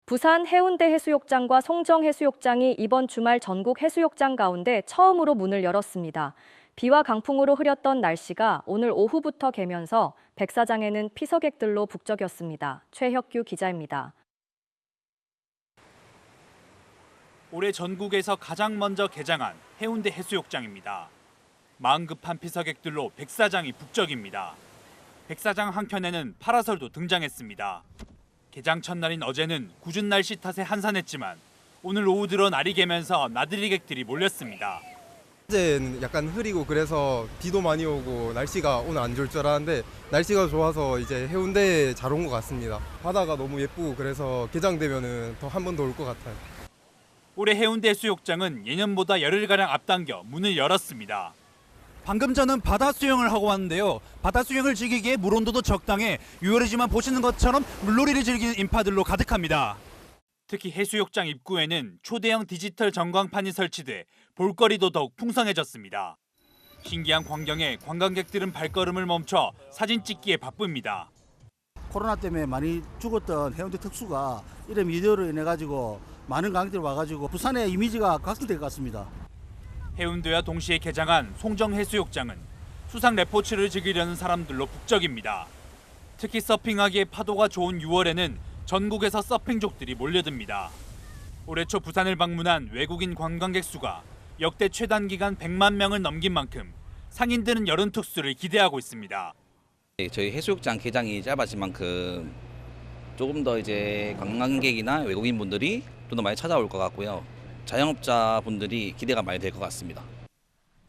부산 해운대 해수욕장과 송정 해수욕장이 이번 주말 전국 해수욕장 가운데 처음으로 문을 열었습니다. 비와 강풍으로 흐렸던 날씨가 오늘 오후부터 개면서 백사장에는 피서객들로 북적였습니다. 최혁규 기자입니다. 올해 전국에서 가장 먼저 개장한 해운대 해수욕장입니다. 마음 급한 피서객들로 백사장이 북적입니다. 백사장 한켠에는 파라솔도 등장했습니다. 개장 첫날인 어제는 궂은 날씨 탓에 한산했지만 오늘 오후 들어 날이 개면서 나들이객들이 몰렸습니다. 어제는 약간 흐리고 그래서 비도 많이 오고 날씨가 오늘 안 좋을 줄 알았는데 날씨가 좋아서 이제 해운대에 잘 온 것 같습니다. 바다가 너무 예쁘고 그래서 개장되면은 더 한 번 더 올 것 같아요. 올해 해운대 해수욕장은 예년보다 열흘가량 앞당겨 문을 열었습니다. 방금 저는 바다 수영을 하고 왔는데요. 바다 수영을 즐기기에 물 온도도 적당해 6월이지만 보시는 것처럼 물놀이를 즐기는 인파들로 가득합니다. 특히 해수욕장 입구에는 초대형 디지털 전광판이 설치돼 볼거리도 더욱 풍성해졌습니다. 신기한 광경에 관광객들은 발걸음을 멈춰 사진 찍기에 바쁩니다. 코로나 때문에 많이 죽었던 해운대 특수가 이런 미디어로 인해 가지고 많은 관객들이 와가지고 부산의 이미지가 각성될 것 같습니다. 해운대와 동시에 개장한 송정 해수욕장은 수상 레포츠를 즐기려는 사람들로 북적입니다. 특히 서핑하기에 파도가 좋은 6월에는 전국에서 서핑족들이 몰려듭니다. 올해 초 부산을 방문한 외국인 관광객 수가 역대 최단기간 100만 명을 넘긴 만큼 상인들은 여름 특수를 기대하고 있습니다. 저희 해수욕장 개장이 짧아진 만큼 조금 더 이제 관광객이나 외국인 분들이 좀 더 많이 찾아올 것 같고요. 자영업자 분들이 기대가 많이 될 것 같습니다.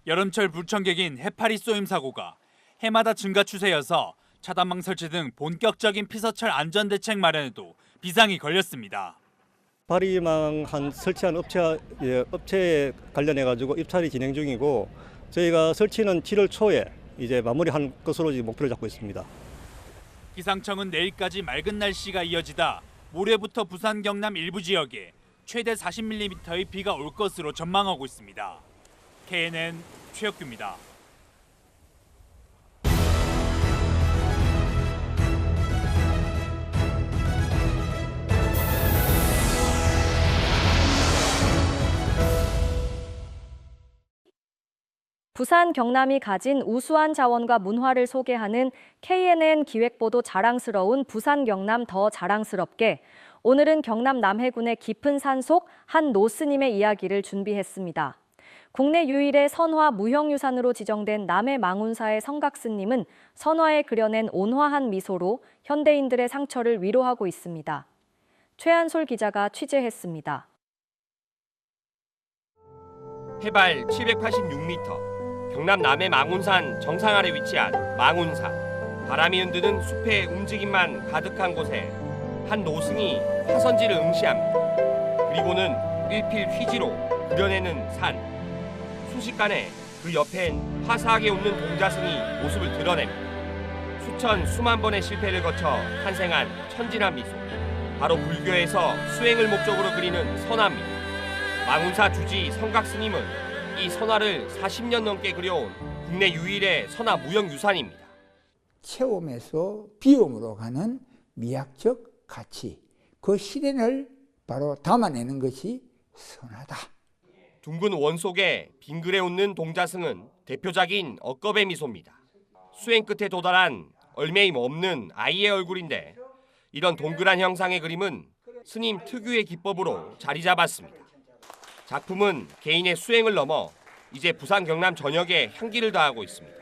여름철 불청객인 해파리 쏘임 사고가 해마다 증가 추세여서 차단망 설치 등 본격적인 피서철 안전대책 마련에도 비상이 걸렸습니다. 파리망 설치한 업체에 관련해 가지고 입찰이 진행 중이고 저희가 설치는 7월 초에 이제 마무리한 것으로 지금 목표를 잡고 있습니다. 기상청은 내일까지 맑은 날씨가 이어지다 모레부터 부산 경남 일부 지역에 최대 40mm의 비가 올 것으로 전망하고 있습니다. KNN 최혁규입니다. 부산 경남이 가진 우수한 자원과 문화를 소개하는 KNN 기획보도 자랑스러운 부산 경남 더 자랑스럽게 오늘은 경남 남해군의 깊은 산속 한 노스님의 이야기를 준비했습니다. 국내 유일의 선화 무형유산으로 지정된 남해 망운사의 성각스님은 선화에 그려낸 온화한 미소로 현대인들의 상처를 위로하고 있습니다. 최한솔 기자가 취재했습니다. 해발 786m, 경남 남해 망운산 정상 아래 위치한 망운사. 바람이 흔드는 숲의 움직임만 가득한 곳에 한 노승이 화선지를 응시합니다. 그리고는 일필 휘지로 그려내는 산. 순식간에 그 옆엔 화사하게 웃는 동자승이 모습을 드러냅니다. 수만 번의 실패를 거쳐 탄생한 천진한 미소. 바로 불교에서 수행을 목적으로 그리는 선화입니다. 망운사 주지 성각스님은 이 선화를 40년 넘게 그려온 국내 유일의 선화 무형유산입니다. 체험에서 비움으로 가는 미학적 가치, 그 실현을 바로 담아내는 것이 선화다. 둥근 원 속에 빙그레 웃는 동자승은 대표작인 억겁의 미소입니다. 수행 끝에 도달한 얼매임 없는 아이의 얼굴인데 이런 동그란 형상의 그림은 스님 특유의 기법으로 자리 잡았습니다. 작품은 개인의 수행을 넘어 이제 부산 경남 전역에 향기를 더하고 있습니다.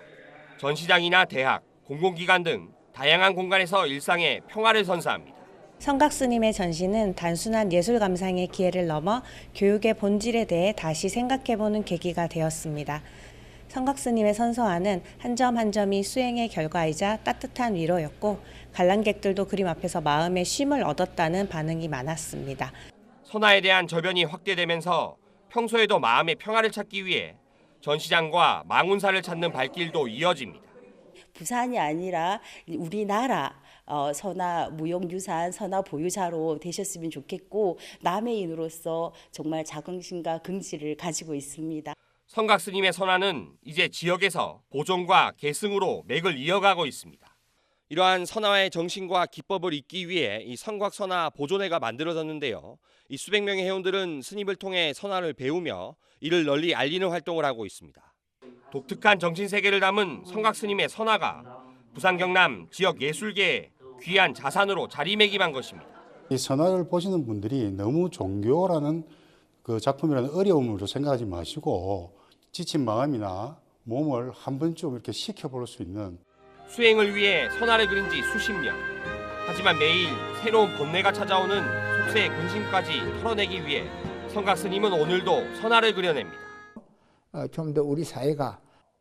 전시장이나 대학, 공공기관 등 다양한 공간에서 일상의 평화를 선사합니다. 성각스님의 전시는 단순한 예술 감상의 기회를 넘어 교육의 본질에 대해 다시 생각해보는 계기가 되었습니다. 성각스님의 선서화는 한 점 한 점이 수행의 결과이자 따뜻한 위로였고 관람객들도 그림 앞에서 마음의 쉼을 얻었다는 반응이 많았습니다. 선화에 대한 저변이 확대되면서 평소에도 마음의 평화를 찾기 위해 전시장과 망운사를 찾는 발길도 이어집니다. 부산이 아니라 우리나라 선화 무형유산, 선화 보유자로 되셨으면 좋겠고 남해인으로서 정말 자긍심과 긍지를 가지고 있습니다. 성각스님의 선화는 이제 지역에서 보존과 계승으로 맥을 이어가고 있습니다. 이러한 선화의 정신과 기법을 잇기 위해 이 성곽선화 보존회가 만들어졌는데요. 이 수백 명의 회원들은 스님을 통해 선화를 배우며 이를 널리 알리는 활동을 하고 있습니다. 독특한 정신 세계를 담은 성곽 스님의 선화가 부산 경남 지역 예술계의 귀한 자산으로 자리매김한 것입니다. 이 선화를 보시는 분들이 너무 종교라는 그 작품이라는 어려움으로 생각하지 마시고 지친 마음이나 몸을 한 번쯤 이렇게 식혀볼 수 있는 수행을 위해 선화를 그린 지 수십 년. 하지만 매일 새로운 번뇌가 찾아오는 속세의 근심까지 털어내기 위해 성곽 스님은 오늘도 선화를 그려냅니다. 좀 더 우리 사회가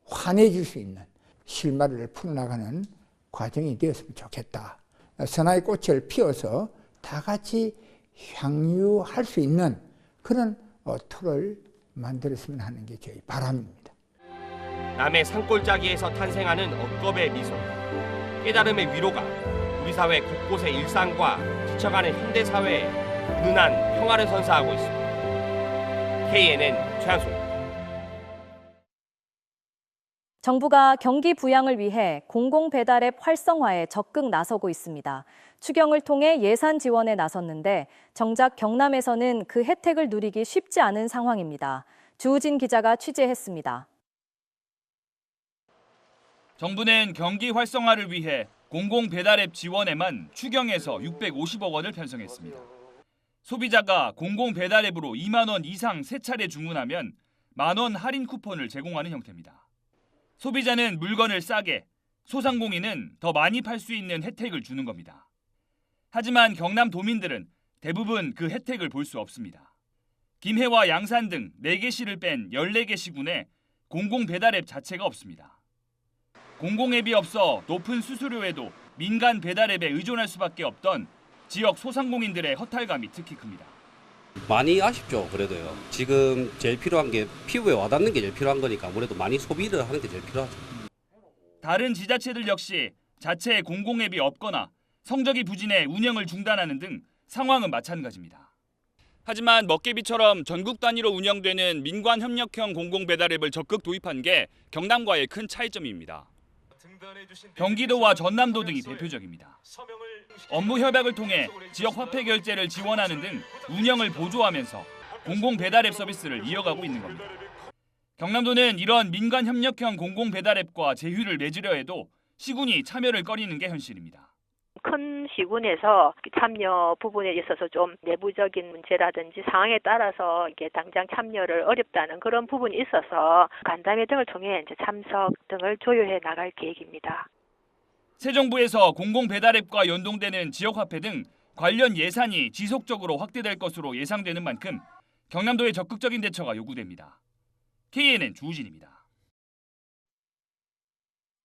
환해질 수 있는 실마리를 풀어나가는 과정이 되었으면 좋겠다. 선화의 꽃을 피워서 다 같이 향유할 수 있는 그런 틀을 만들었으면 하는 게 저희 바람입니다. 남의 산골짜기에서 탄생하는 억겁의 미소, 깨달음의 위로가 우리 사회 곳곳의 일상과 지쳐가는 현대사회에 은은한 평화를 선사하고 있습니다. KNN 최한솔입니다. 정부가 경기 부양을 위해 공공배달앱 활성화에 적극 나서고 있습니다. 추경을 통해 예산 지원에 나섰는데 정작 경남에서는 그 혜택을 누리기 쉽지 않은 상황입니다. 주우진 기자가 취재했습니다. 정부는 경기 활성화를 위해 공공배달앱 지원에만 추경에서 650억 원을 편성했습니다. 소비자가 공공배달앱으로 2만 원 이상 3차례 주문하면 만원 할인 쿠폰을 제공하는 형태입니다. 소비자는 물건을 싸게, 소상공인은 더 많이 팔 수 있는 혜택을 주는 겁니다. 하지만 경남 도민들은 대부분 그 혜택을 볼 수 없습니다. 김해와 양산 등 4개 시를 뺀 14개 시군에 공공배달앱 자체가 없습니다. 공공앱이 없어 높은 수수료에도 민간 배달앱에 의존할 수밖에 없던 지역 소상공인들의 허탈감이 특히 큽니다. 많이 아쉽죠. 그래도요. 지금 제일 필요한 게 피부에 와닿는 게 제일 필요한 거니까 아무래도 많이 소비를 하는 게 제일 필요하죠. 다른 지자체들 역시 자체 공공앱이 없거나 성적이 부진해 운영을 중단하는 등 상황은 마찬가지입니다. 하지만 먹개비처럼 전국 단위로 운영되는 민관협력형 공공배달앱을 적극 도입한 게 경남과의 큰 차이점입니다. 경기도와 전남도 등이 대표적입니다. 업무 협약을 통해 지역 화폐 결제를 지원하는 등 운영을 보조하면서 공공배달앱 서비스를 이어가고 있는 겁니다. 경남도는 이런 민간협력형 공공배달앱과 제휴를 맺으려 해도 시군이 참여를 꺼리는 게 현실입니다. 큰 시군에서 참여 부분에 있어서 좀 내부적인 문제라든지 상황에 따라서 이게 당장 참여를 어렵다는 그런 부분이 있어서 간담회 등을 통해 이제 참석 등을 조율해 나갈 계획입니다. 새 정부에서 공공배달앱과 연동되는 지역화폐 등 관련 예산이 지속적으로 확대될 것으로 예상되는 만큼 경남도의 적극적인 대처가 요구됩니다. KNN 주우진입니다.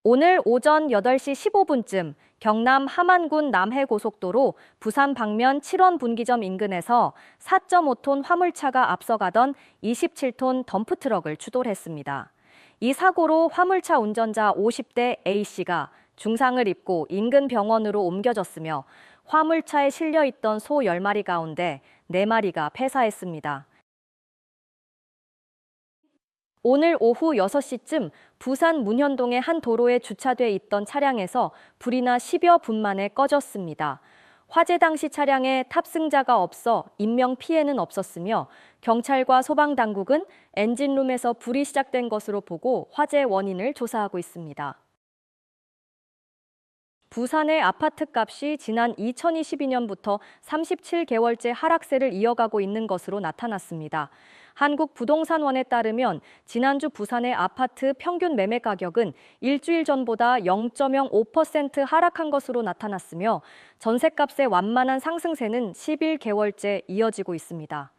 오늘 오전 8시 15분쯤 경남 함안군 남해고속도로 부산 방면 7원 분기점 인근에서 4.5톤 화물차가 앞서가던 27톤 덤프트럭을 추돌했습니다. 이 사고로 화물차 운전자 50대 A씨가 중상을 입고 인근 병원으로 옮겨졌으며 화물차에 실려 있던 소 10마리 가운데 4마리가 폐사했습니다. 오늘 오후 6시쯤 부산 문현동의 한 도로에 주차돼 있던 차량에서 불이 나 10여 분 만에 꺼졌습니다. 화재 당시 차량에 탑승자가 없어 인명 피해는 없었으며 경찰과 소방당국은 엔진룸에서 불이 시작된 것으로 보고 화재 원인을 조사하고 있습니다. 부산의 아파트 값이 지난 2022년부터 37개월째 하락세를 이어가고 있는 것으로 나타났습니다. 한국부동산원에 따르면 지난주 부산의 아파트 평균 매매 가격은 일주일 전보다 0.05% 하락한 것으로 나타났으며 전셋값의 완만한 상승세는 11개월째 이어지고 있습니다.